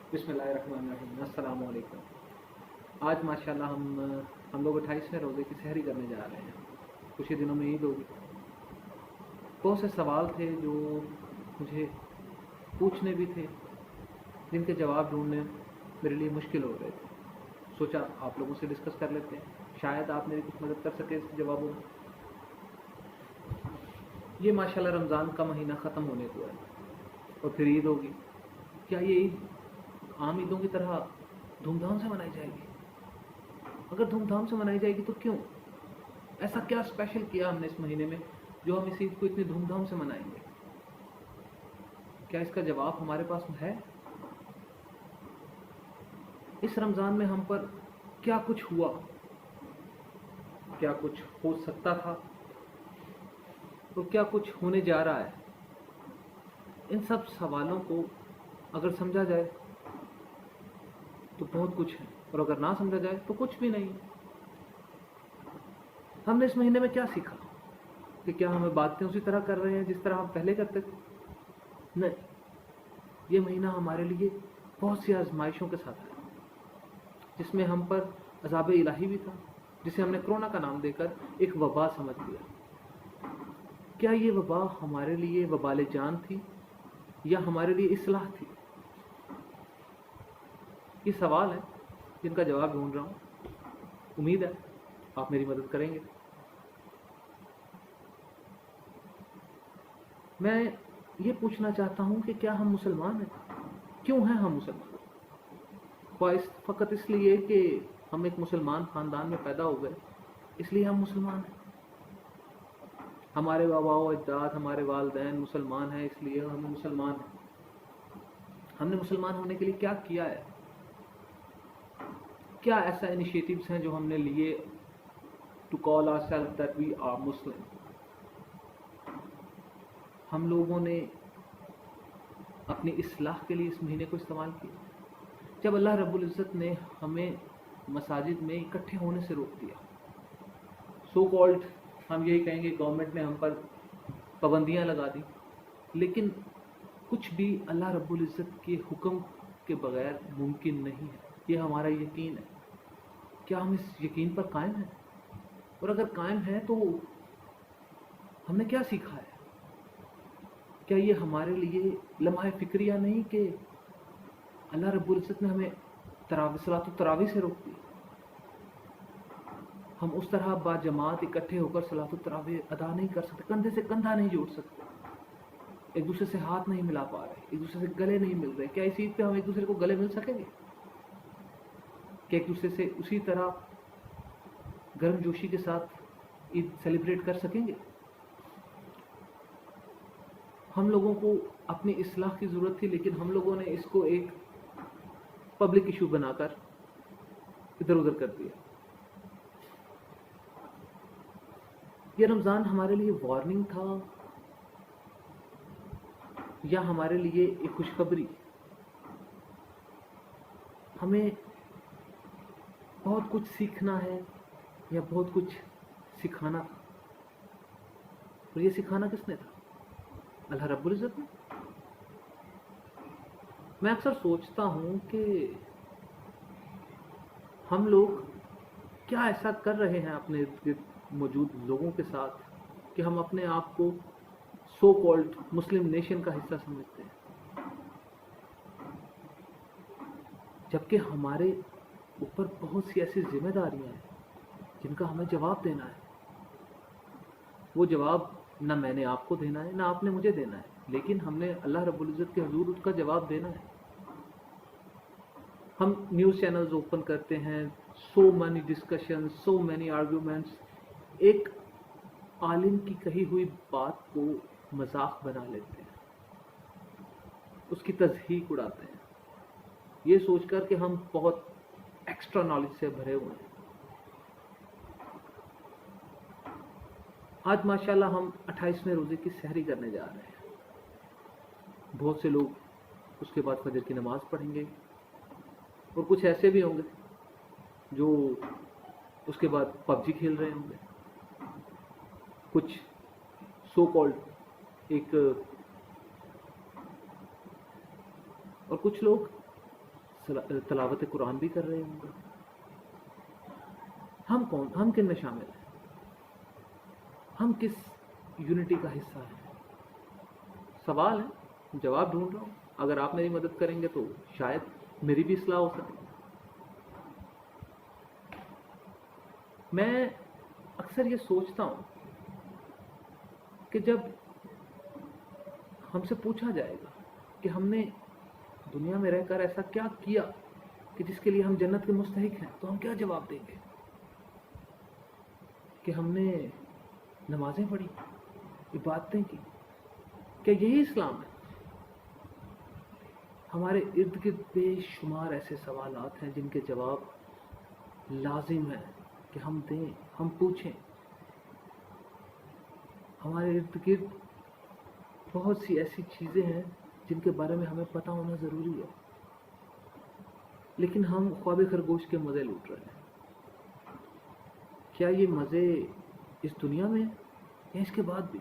बिस्मिल्लाहिर्रहमानिर्रहीम। अस्सलाम वालेकुम। आज माशाल्लाह हम लोग 28वें रोज़े की सहरी करने जा रहे हैं। कुछ ही दिनों में ईद होगी। बहुत से सवाल थे जो मुझे पूछने भी थे, जिनके जवाब ढूंढने मेरे लिए मुश्किल हो रहे थे। सोचा आप लोगों से डिस्कस कर लेते हैं, शायद आप मेरी कुछ मदद कर सके इसके जवाबों में। ये माशाल्लाह रमज़ान का महीना ख़त्म होने को है और फिर ईद होगी। क्या ये ईद आम ईदों की तरह धूमधाम से मनाई जाएगी? अगर धूमधाम से मनाई जाएगी तो क्यों? ऐसा क्या स्पेशल किया हमने इस महीने में जो हम इस ईद को इतनी धूमधाम से मनाएंगे? क्या इसका जवाब हमारे पास है? इस रमज़ान में हम पर क्या कुछ हुआ, क्या कुछ हो सकता था और क्या कुछ होने जा रहा है? इन सब सवालों को अगर समझा जाए तो बहुत कुछ है, और अगर ना समझा जाए तो कुछ भी नहीं। हमने इस महीने में क्या सीखा? कि क्या हमें बातें उसी तरह कर रहे हैं जिस तरह हम पहले करते थे? नहीं, ये महीना हमारे लिए बहुत सी आजमाइशों के साथ है, जिसमें हम पर अज़ाब इलाही भी था, जिसे हमने कोरोना का नाम देकर एक वबा समझ लिया। क्या ये वबा हमारे लिए वबाल जान थी या हमारे लिए इस्लाह थी? ये सवाल है जिनका जवाब ढूंढ रहा हूँ। उम्मीद है आप मेरी मदद करेंगे। मैं ये पूछना चाहता हूँ कि क्या हम मुसलमान हैं? क्यों हैं हम मुसलमान? फ़कत इसलिए कि हम एक मुसलमान ख़ानदान में पैदा हो गए, इसलिए हम मुसलमान हैं? हमारे बाबा व अजदाद, हमारे वालिदैन मुसलमान हैं, इसलिए हम मुसलमान हैं? हमने मुसलमान होने के लिए क्या किया है? क्या ऐसा इनिशिएटिव्स हैं जो हमने लिए to call ourselves that we are Muslim? हम लोगों ने अपनी इस्लाह के लिए इस महीने को इस्तेमाल किया। जब अल्लाह रब्बुल इज़्ज़त ने हमें मसाजिद में इकट्ठे होने से रोक दिया, सो कॉल्ड हम यही कहेंगे गवर्नमेंट ने हम पर पाबंदियां लगा दी, लेकिन कुछ भी अल्लाह रब्बुल इज़्ज़त के हुक्म के बगैर मुमकिन नहीं है। ये हमारा यकीन है। क्या हम इस यकीन पर कायम हैं? और अगर कायम हैं तो हमने क्या सीखा है? क्या ये हमारे लिए लम्हा फ़िक्रिया नहीं कि अल्लाह रब्बुल इज़्ज़त ने हमें सलातो तरावी से रोक दिया? हम उस तरह बाजमात इकट्ठे होकर सलातो तरावी अदा नहीं कर सकते, कंधे से कंधा नहीं जोड़ सकते, एक दूसरे से हाथ नहीं मिला पा रहे, एक दूसरे से गले नहीं मिल रहे। क्या इस ईद पे हम एक दूसरे को गले मिल सकेंगे? क्या एक दूसरे से उसी तरह गर्मजोशी के साथ ईद सेलिब्रेट कर सकेंगे? हम लोगों को अपनी इस्लाह की ज़रूरत थी, लेकिन हम लोगों ने इसको एक पब्लिक इशू बनाकर इधर उधर कर दिया। ये रमज़ान हमारे लिए वार्निंग था या हमारे लिए एक खुशखबरी? हमें बहुत कुछ सीखना है या बहुत कुछ सिखाना था? और ये सिखाना किसने था? अल्लाह रब्बुल इज़्ज़त ने। मैं अक्सर सोचता हूँ कि हम लोग क्या ऐसा कर रहे हैं अपने इर्द गिर्द मौजूद लोगों के साथ कि हम अपने आप को सो कॉल्ड मुस्लिम नेशन का हिस्सा समझते हैं, जबकि हमारे ऊपर बहुत सी ऐसी जिम्मेदारियां हैं जिनका हमें जवाब देना है। वो जवाब ना मैंने आपको देना है ना आपने मुझे देना है, लेकिन हमने अल्लाह रब्बुल इज़्ज़त के हुजूर उसका जवाब देना है। हम न्यूज़ चैनल्स ओपन करते हैं, so many discussion, so many arguments, एक आलिम की कही हुई बात को मजाक बना लेते हैं, उसकी तज़हीक उड़ाते हैं, ये सोचकर कि हम बहुत एक्स्ट्रा नॉलेज से भरे हुए हैं। आज माशाल्लाह हम 28वें रोज़े की सहरी करने जा रहे हैं। बहुत से लोग उसके बाद फजर की नमाज़ पढ़ेंगे, और कुछ ऐसे भी होंगे जो उसके बाद पबजी खेल रहे होंगे। कुछ सो कॉल्ड एक और कुछ लोग تلاوت قرآن بھی کر رہے ہوں گے. ہم کون، ہم کن میں شامل ہیں؟ ہم کس یونٹی کا حصہ ہیں؟ سوال ہے، جواب ڈھونڈ رہا ہوں. اگر آپ میری مدد کریں گے تو شاید میری بھی اصلاح ہو سکے. میں اکثر یہ سوچتا ہوں کہ جب ہم سے پوچھا جائے گا کہ ہم نے دنیا میں رہ کر ایسا کیا کیا کہ جس کے لیے ہم جنت کے مستحق ہیں، تو ہم کیا جواب دیں گے؟ کہ ہم نے نمازیں پڑھی، عبادتیں کی. کیا یہی اسلام ہے؟ ہمارے ارد گرد بے شمار ایسے سوالات ہیں جن کے جواب لازم ہے کہ ہم دیں، ہم پوچھیں. ہمارے ارد گرد بہت سی ایسی چیزیں ہیں جن کے بارے میں ہمیں پتہ ہونا ضروری ہے، لیکن ہم خواب خرگوش کے مزے لوٹ رہے ہیں. کیا یہ مزے اس دنیا میں یا اس کے بعد بھی؟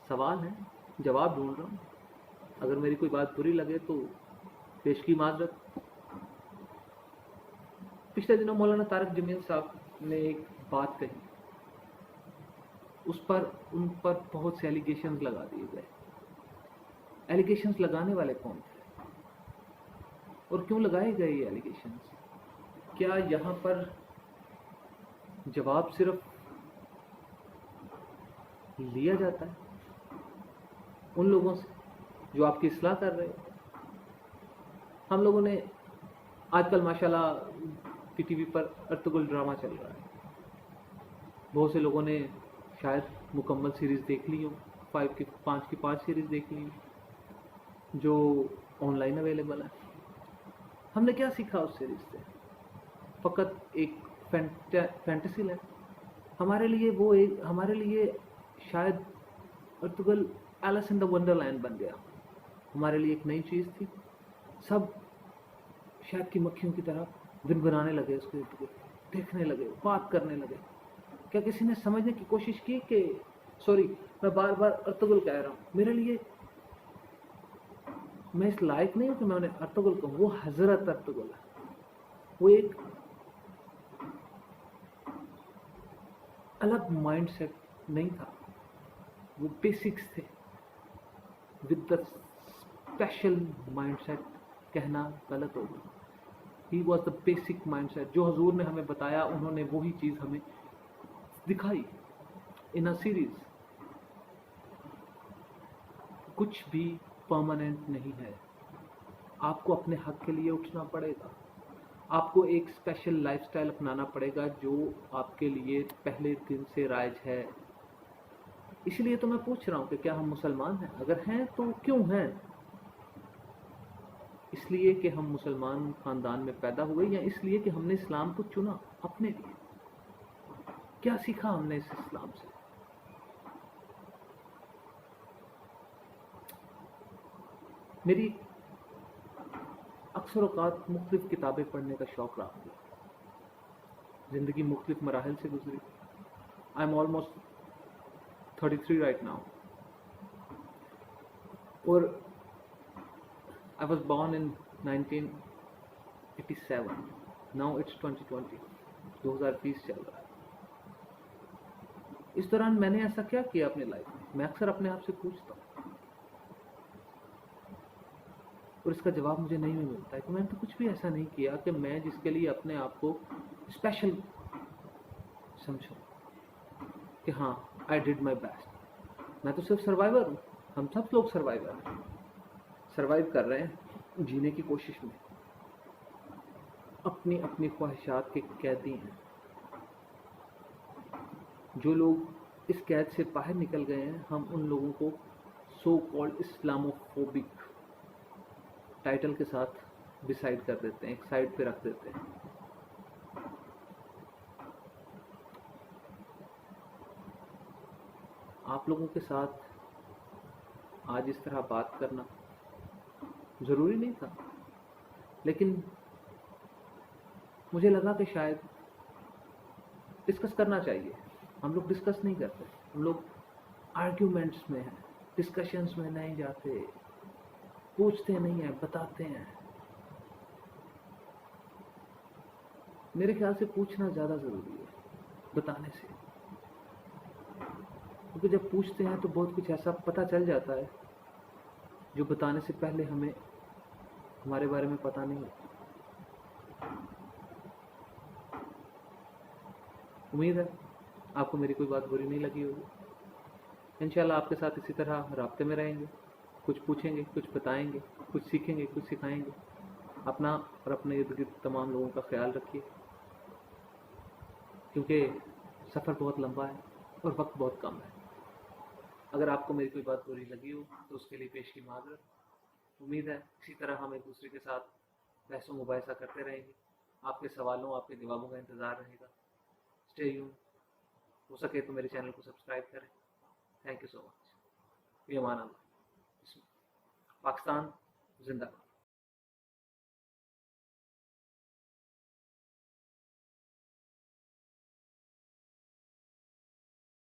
سوال ہے، جواب ڈھونڈ رہا ہوں. اگر میری کوئی بات بری لگے تو پیش کی معذرت. پچھلے دنوں مولانا طارق جمیل صاحب نے ایک بات کہی، اس پر ان پر بہت سے ایلیگیشنز لگا دیے گئے. ایلیگیشنز لگانے والے کون تھے اور کیوں لگائے گئے یہ ایلیگیشنز؟ کیا یہاں پر جواب صرف لیا جاتا ہے ان لوگوں سے جو آپ کی اصلاح کر رہے ہیں؟ ہم لوگوں نے آج کل ماشاءاللہ پی ٹی وی پر ارطغرل ڈرامہ چل رہا ہے. بہت سے لوگوں نے شاید مکمل سیریز دیکھ لی ہوں، 5 کی 5 سیریز دیکھ لی ہوں جو آن لائن اویلیبل ہے. ہم نے کیا سیکھا اس سیریز سے؟ فقط ایک فینٹیسی لینڈ. ہمارے لیے شاید Ertugrul Alice in the wonderland بن گیا. ہمارے لیے ایک نئی چیز تھی. سب شاید کی مکھیوں کی طرح گنگنانے لگے، اس کو دیکھنے لگے، بات کرنے لگے. کیا کسی نے سمجھنے کی کوشش کی کہ سوری میں بار بار ارطغرل کہہ رہا ہوں، میرے لیے میں اس لائق نہیں ہوں کہ میں انہیں ارطغرل کہوں. وہ حضرت ارطغرل ہے. وہ ایک الگ مائنڈ سیٹ نہیں تھا، وہ بیسکس تھے. With the special mindset کہنا غلط ہوگا. He was the basic mindset. جو حضور نے ہمیں بتایا انہوں نے وہی چیز ہمیں دکھائی ان اے سیریز. کچھ بھی پرماننٹ نہیں ہے. آپ کو اپنے حق کے لیے اٹھنا پڑے گا. آپ کو ایک اسپیشل لائف سٹائل اپنانا پڑے گا جو آپ کے لیے پہلے دن سے رائج ہے. اس لیے تو میں پوچھ رہا ہوں کہ کیا ہم مسلمان ہیں؟ اگر ہیں تو کیوں ہیں؟ اس لیے کہ ہم مسلمان خاندان میں پیدا ہوئے یا اس لیے کہ ہم نے اسلام کو چنا اپنے لیے؟ کیا سیکھا ہم نے اس اسلام سے؟ میری اکثر اوقات مختلف کتابیں پڑھنے کا شوق رہا ہے. زندگی مختلف مراحل سے گزری. I am almost 33 right now. اور I was born in 1987. Now it's 2020. 2020 چل رہا ہے. اس دوران میں نے ایسا کیا کیا اپنی لائف میں؟ میں اکثر اپنے آپ سے پوچھتا ہوں اور اس کا جواب مجھے نہیں ملتا ہے کہ میں نے تو کچھ بھی ایسا نہیں کیا کہ میں جس کے لیے اپنے آپ کو اسپیشل سمجھوں کہ ہاں I did my best. میں تو صرف سروائیور ہوں. ہم سب لوگ سروائیور ہیں. سروائیو کر رہے ہیں جینے کی کوشش میں. اپنی اپنی خواہشات کے قیدی ہیں. جو لوگ اس قید سے باہر نکل گئے ہیں ہم ان لوگوں کو سو کالڈ اسلاموفوبک ٹائٹل کے ساتھ ڈیسائیڈ کر دیتے ہیں، ایک سائڈ پہ رکھ دیتے ہیں. آپ لوگوں کے ساتھ آج اس طرح بات کرنا ضروری نہیں تھا، لیکن مجھے لگا کہ شاید ڈسکس کرنا چاہیے. ہم لوگ ڈسکس نہیں کرتے. ہم لوگ آرگیومنٹس میں ہیں، ڈسکشنز میں نہیں جاتے، پوچھتے نہیں ہیں، بتاتے ہیں. मेरे ख्याल से पूछना ज़्यादा ज़रूरी है बताने से, क्योंकि जब पूछते हैं तो बहुत कुछ ऐसा पता चल जाता है जो बताने से पहले हमें हमारे बारे में पता नहीं होता। उम्मीद है आपको मेरी कोई बात बुरी नहीं लगी होगी। इंशाल्लाह आपके साथ इसी तरह राब्ते में रहेंगे, कुछ पूछेंगे, कुछ बताएंगे, कुछ सीखेंगे, कुछ सिखाएंगे। अपना और अपने इर्द गिर्द तमाम लोगों का ख्याल रखिए, क्योंकि सफ़र बहुत लंबा है और वक्त बहुत कम है। अगर आपको मेरी कोई बात बुरी लगी हो तो उसके लिए पेश की माजरत। उम्मीद है इसी तरह हम एक दूसरे के साथ बहस व मुबाहिसा करते रहेंगे। आपके सवालों, आपके जवाबों का इंतज़ार रहेगा। Stay tune. हो सके तो मेरे चैनल को सब्सक्राइब करें। Thank you so much. ये अमान अल्लाह। पाकिस्तान जिंदाबाद।